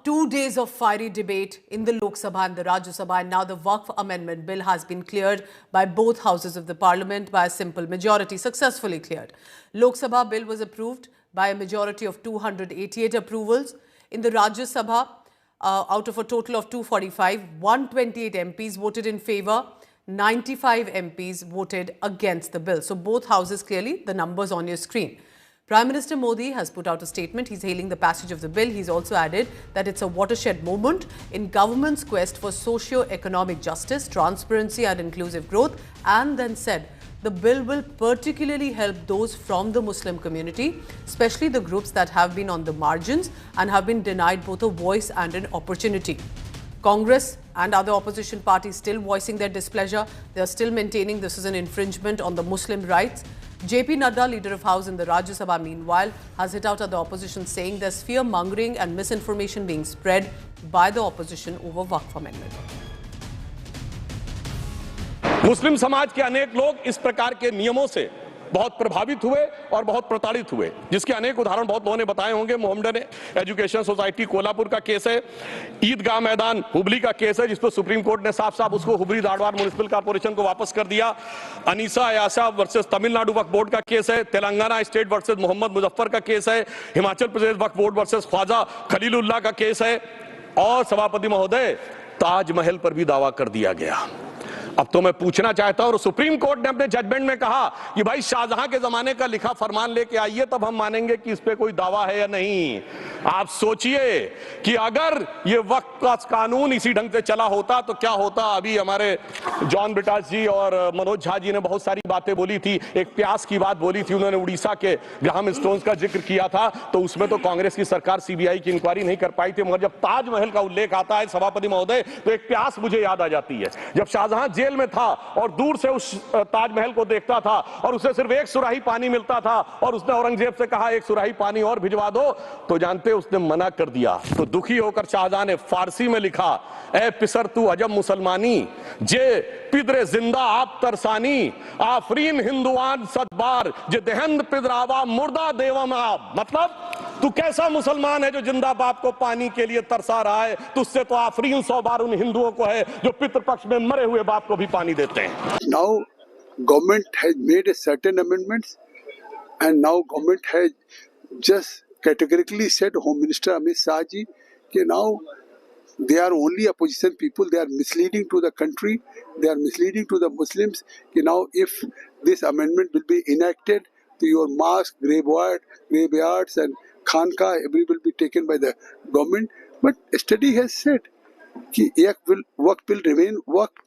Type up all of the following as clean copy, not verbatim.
2 days of fiery debate in the Lok Sabha and the Rajya Sabha, and now the Waqf Amendment Bill has been cleared by both houses of the Parliament by a simple majority, successfully cleared. Lok Sabha bill was approved by a majority of 288 approvals. In the Rajya Sabha, out of a total of 245, 128 MPs voted in favour, 95 MPs voted against the bill. So both houses, clearly the numbers on your screen. Prime Minister Modi has put out a statement. He's hailing the passage of the bill. He's also added that it's a watershed moment in government's quest for socio-economic justice, transparency and inclusive growth, and then said the bill will particularly help those from the Muslim community, especially the groups that have been on the margins and have been denied both a voice and an opportunity. Congress and other opposition parties still voicing their displeasure. They are still maintaining this is an infringement on the Muslim rights. JP Nadda, leader of House in the Rajya Sabha, meanwhile, has hit out at the opposition, saying there's fear-mongering and misinformation being spread by the opposition over Waqf Amendment. मुस्लिम समाज के अनेक लोग इस प्रकार के नियमों से बहुत प्रभावित हुए और बहुत प्रताड़ित हुए, जिसके अनेक उदाहरण बहुत लोगों ने बताए होंगे। मोहम्मडन एजुकेशन सोसाइटी कोल्हापुर का केस है, ईदगाह मैदान हुबली का केस है, जिस पर सुप्रीम कोर्ट ने साफ साफ उसको हुबली धारवाड़ म्युनिसिपल कॉर्पोरेशन को वापस कर दिया। अनीसा अयाशा वर्सेस तमिलनाडु वक्फ बोर्ड का केस है, तेलंगाना स्टेट वर्सेस मोहम्मद मुजफ्फर का केस है, हिमाचल प्रदेश वक्फ बोर्ड वर्सेस ख्वाजा खलीलुल्लाह का केस है, और सभापति महोदय ताजमहल पर भी दावा कर दिया गया। अब तो मैं पूछना चाहता हूं, और सुप्रीम कोर्ट ने अपने जजमेंट में कहा कि भाई शाहजहां के जमाने का लिखा फरमान लेके आइए, तब हम मानेंगे कि इस पे कोई दावा है या नहीं। आप सोचिए कि अगर ये वक्त का कानून इसी ढंग से चला होता तो क्या होता। अभी हमारे जॉन ब्रिटास जी और मनोज झा जी ने बहुत सारी बातें बोली थी। एक प्यास की बात बोली थी, उन्होंने उड़ीसा के ग्राहम स्टोन्स का जिक्र किया था, तो उसमें तो कांग्रेस की सरकार सीबीआई की इंक्वायरी नहीं कर पाई थी। मगर जब ताजमहल का उल्लेख आता है सभापति महोदय, तो एक प्यास मुझे याद आ जाती है। जब शाहजहां जेल में था और दूर से उस ताजमहल को देखता था और उसे सिर्फ एक सुराही पानी मिलता था, और उसने औरंगजेब से कहा एक सुराही पानी और भिजवा दो, तो जानते उसने मना कर दिया। तो दुखी होकर शाहजहां ने फारसी में लिखा, ए पिसर तू अजब मुसलमानी, जे पिदरे जिंदा आप तरसानी, आफरीन हिंदुआन सदबार, जे देहंद पिदरावा मुर्दा देवम आप। मतलब तू कैसा मुसलमान है जो जिंदा बाप को पानी के लिए तरसा रहा है, तुझसे तो आफरीन 100 बार उन हिंदुओं को है जो पितृपक्ष में मरे हुए बाप को भी पानी देते हैं। Now government has made a certain amendments, and now government has just categorically said, Home Minister Amit Shah ji, कि now they are only opposition people, they are misleading to the country, they are misleading to the Muslims, कि now if this amendment will be enacted, to your mosque, graveyards and khanka, every will be taken by the government. But study has said कि Waqf will remain Waqf,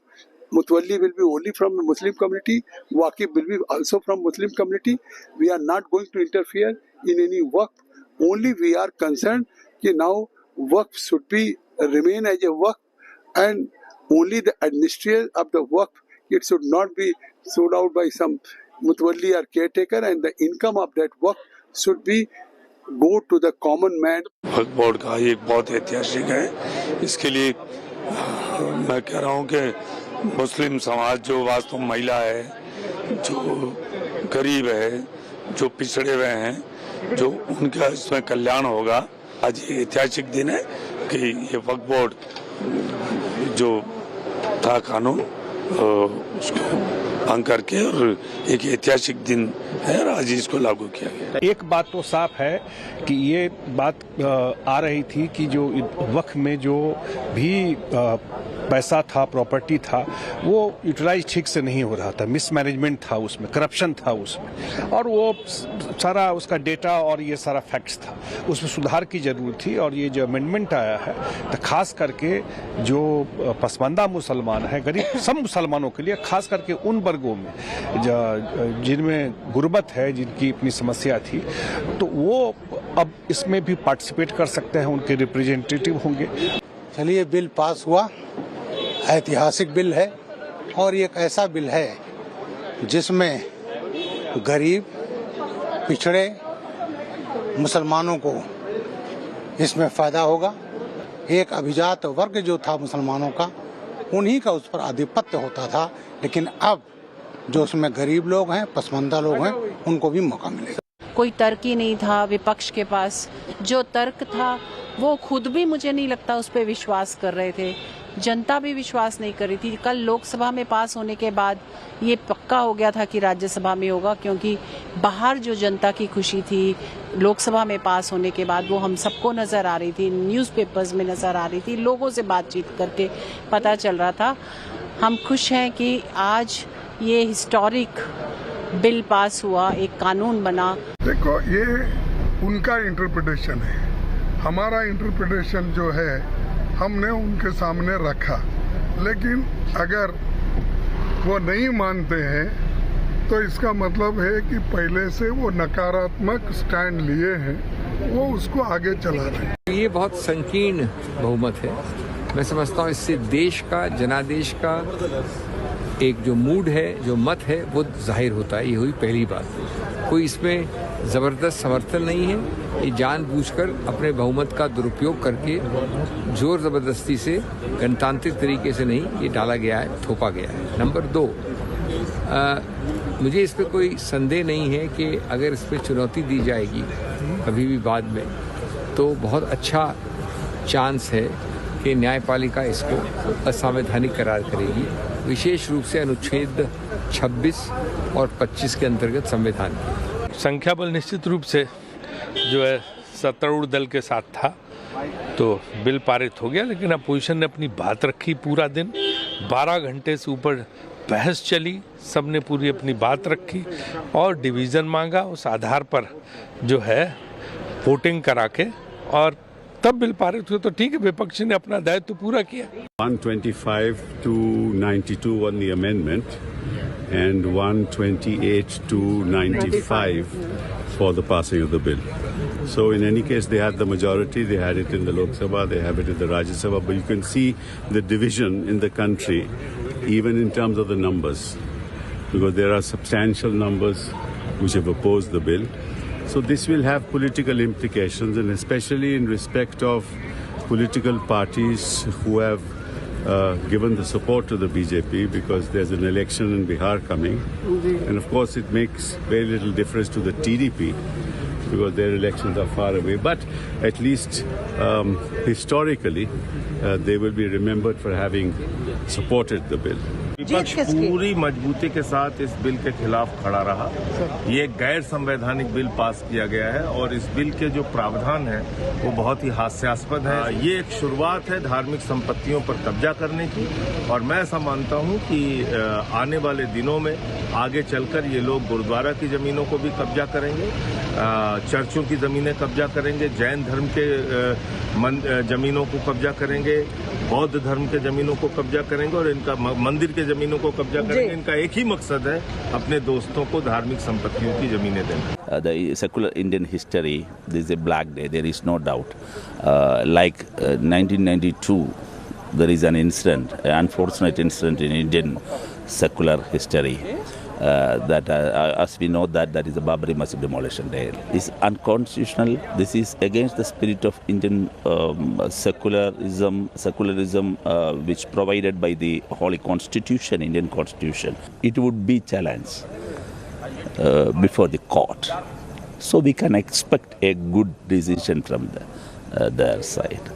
Mutawalli will be only from the Muslim community, Waqif will be also from Muslim community. We are not going to interfere in any Waqf. Only we are concerned कि now Waqf should be remain as a Waqf, and only the administration of the Waqf, it should not be sold out by some Mutawalli or caretaker, and the income of that Waqf should be go to the common man. Waqf board का ये बहुत ऐतिहासिक है। इसके लिए मैं कह रहा हूँ कि मुस्लिम समाज जो वास्तव महिला है, जो गरीब है, जो पिछड़े हुए हैं, जो उनका इसमें कल्याण होगा। आज ये ऐतिहासिक दिन है कि ये वक्फ बोर्ड जो था कानून उसको भंग करके, और एक ऐतिहासिक दिन है और आज इसको लागू किया गया। एक बात तो साफ है कि ये बात आ रही थी कि जो वक्फ में जो भी पैसा था, प्रॉपर्टी था, वो यूटिलाइज ठीक से नहीं हो रहा था, मिसमैनेजमेंट था उसमें, करप्शन था उसमें, और वो सारा उसका डेटा और ये सारा फैक्ट्स था, उसमें सुधार की ज़रूरत थी। और ये जो अमेंडमेंट आया है, तो खास करके जो पसमानदा मुसलमान है, गरीब सब मुसलमानों के लिए, खास करके उन वर्गों में जिनमें गुर्बत है, जिनकी अपनी समस्या थी, तो वो अब इसमें भी पार्टिसिपेट कर सकते हैं, उनके रिप्रेजेंटेटिव होंगे। चलिए, बिल पास हुआ, ऐतिहासिक बिल है, और एक ऐसा बिल है जिसमें गरीब पिछड़े मुसलमानों को इसमें फ़ायदा होगा। एक अभिजात वर्ग जो था मुसलमानों का, उन्हीं का उस पर आधिपत्य होता था, लेकिन अब जो उसमें गरीब लोग हैं, पसमानदा लोग हैं, उनको भी मौका मिलेगा। कोई तर्क ही नहीं था विपक्ष के पास। जो तर्क था वो खुद भी मुझे नहीं लगता उस पर विश्वास कर रहे थे, जनता भी विश्वास नहीं कर रही थी। कल लोकसभा में पास होने के बाद ये पक्का हो गया था कि राज्यसभा में होगा, क्योंकि बाहर जो जनता की खुशी थी लोकसभा में पास होने के बाद वो हम सबको नज़र आ रही थी, न्यूज़पेपर्स में नज़र आ रही थी, लोगों से बातचीत करके पता चल रहा था। हम खुश हैं कि आज ये हिस्टोरिक बिल पास हुआ, एक कानून बना। देखो, ये उनका इंटरप्रिटेशन है, हमारा इंटरप्रिटेशन जो है हमने उनके सामने रखा, लेकिन अगर वो नहीं मानते हैं तो इसका मतलब है कि पहले से वो नकारात्मक स्टैंड लिए हैं, वो उसको आगे चला रहे हैं। ये बहुत संकीर्ण बहुमत है। मैं समझता हूँ इससे देश का, जनादेश का एक जो मूड है, जो मत है, वो जाहिर होता है। ये हुई पहली बात। कोई इसमें ज़बरदस्त समर्थन नहीं है, ये जानबूझकर अपने बहुमत का दुरुपयोग करके जोर ज़बरदस्ती से, गणतांत्रिक तरीके से नहीं, ये डाला गया है, थोपा गया है। नंबर 2, मुझे इस पर कोई संदेह नहीं है कि अगर इस पर चुनौती दी जाएगी कभी भी बाद में, तो बहुत अच्छा चांस है कि न्यायपालिका इसको असंवैधानिक करार करेगी, विशेष रूप से अनुच्छेद 26 और 25 के अंतर्गत संविधान की। संख्या बल निश्चित रूप से जो है सत्तारूढ़ दल के साथ था, तो बिल पारित हो गया, लेकिन अपोजिशन ने अपनी बात रखी। पूरा दिन 12 घंटे से ऊपर बहस चली, सबने पूरी अपनी बात रखी और डिवीज़न मांगा। उस आधार पर जो है वोटिंग करा के और तब बिल पारित हुए, तो ठीक है, विपक्ष ने अपना दायित्व पूरा किया। 125 to 92 on the amendment and 128 to 95 for the passing of the bill. So in any case, they had the majority. They had it in the Lok Sabha, they have it in the Rajya Sabha. But you can see the division in the country, even in terms of the numbers, because there are substantial numbers which have opposed the bill. So this will have political implications, and especially in respect of political parties who have given the support to the BJP, because there's an election in Bihar coming. And of course it makes very little difference to the TDP because their elections are far away. But at least historically they will be remembered for having supported the bill. विपक्ष पूरी मजबूती के साथ इस bill के खिलाफ खड़ा रहा। ये गैर संवैधानिक बिल पास किया गया है और इस बिल के जो प्रावधान है वो बहुत ही हास्यास्पद है। ये एक शुरुआत है धार्मिक संपत्तियों पर कब्जा करने की, और मैं ऐसा मानता हूँ कि आने वाले दिनों में आगे चलकर ये लोग गुरुद्वारा की जमीनों को भी कब्जा करेंगे, चर्चों की जमीनें कब्जा करेंगे, जैन धर्म के जमीनों को कब्जा करेंगे, बौद्ध धर्म के जमीनों को कब्जा करेंगे और इनका मंदिर के जमीनों को कब्जा करेंगे। इनका एक ही मकसद है, अपने दोस्तों को धार्मिक संपत्तियों की जमीनें देना। The secular Indian history, this is a black day, there is no doubt. Like 1992, there is an incident, an unfortunate incident in Indian secular history. That as we know that is the Babri Masjid demolition day. It's unconstitutional. This is against the spirit of Indian secularism which provided by the Holy Constitution, Indian Constitution. It would be challenged before the court. So we can expect a good decision from their side.